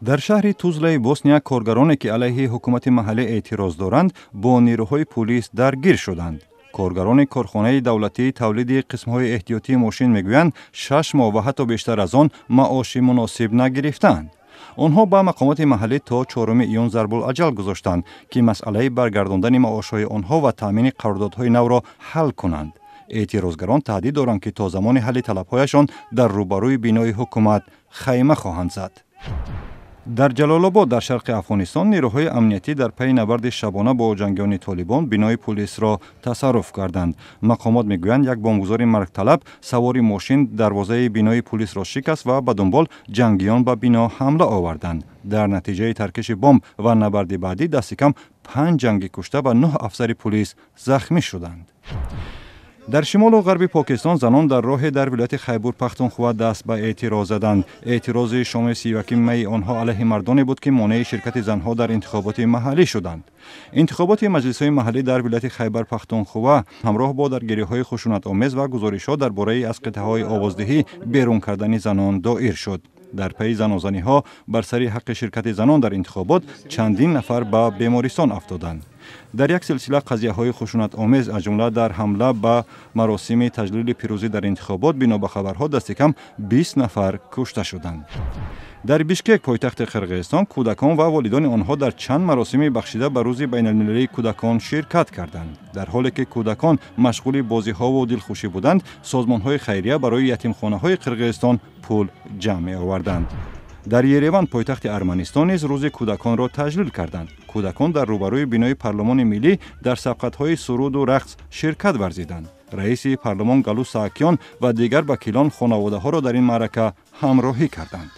در شهر توزلای بوسنیا کارگرانی که علیه حکومت محلی اعتراض دارند با نیروهای پلیس درگیر شدند. کارگران کارخانه دولتی تولید قسم‌های احتیاطی ماشین میگویند 6 ماه و حتی بیشتر از آن معاش مناسب نگرفتند. آنها با مقامات محلی تا 4 ایون ضرب الاجل گذاشتند که مسئله برگرداندن معاش‌های آنها و تامین قراردادهای نو را حل کنند. اعتراضگران تهدید دارند که تا زمان حل طلب‌هایشان در روبروی بینای حکومت خیمه خواهند زد. در جلال آباد در شرق افغانستان نیروهای امنیتی در پی نبرد شبانه با جنگیان طالبان بینای پلیس را تصرف کردند. مقامات میگویند یک بمبگذار مرگ طلب سوار ماشین دروازه بینای پلیس را شکست و به دنبال جنگیان به بنا حمله آوردند. در نتیجه ترکش بمب و نبرد بعدی دست کم 5 جنگی کشته و 9 افسر پلیس زخمی شدند. در شمال و غرب پاکستان زنان در راه در ولایت خیبر پختونخوا دست به اعتراض زدند. اعتراض شام 31 می آنها علیه مردانی بود که مانع شرکت زنها در انتخابات محلی شدند. انتخابات مجلس‌های محلی در ولایت خیبر پختونخوا همراه با درگیری‌های خشونت‌آمیز و گزارش‌ها درباره از قطعه‌های آوازدهی بیرون کردن زنان دایر شد. در پی زنازانی‌ها بر سر حق شرکت زنان در انتخابات چندین نفر به بیمارستان افتادند. در یک سلسله قضیه‌های خشونت آمیز از جمله در حمله به مراسم تجلیل پیروزی در انتخابات بنا به خبرها دست کم 20 نفر کشته شدند. در بیشکک پایتخت قرقیزستان کودکان و والدان آنها در چند مراسم بخشیده به روز بین المللی کودکان شرکت کردند. در حالی که کودکان مشغول بازی‌ها و دلخوشی بودند، سازمان‌های خیریه برای یتیمخانه‌های قرقیزستان پول جمع آوردند. در یریوان پایتخت ارمنستان نیز روز کودکان را تجلیل کردند. کودکان در روبروی بینای پارلمان ملی در سبقت‌های سرود و رقص شرکت ورزیدند. رئیس پارلمان گلو ساکیان و دیگر وکیلان خانواده‌ها را در این معرکه همراهی کردند.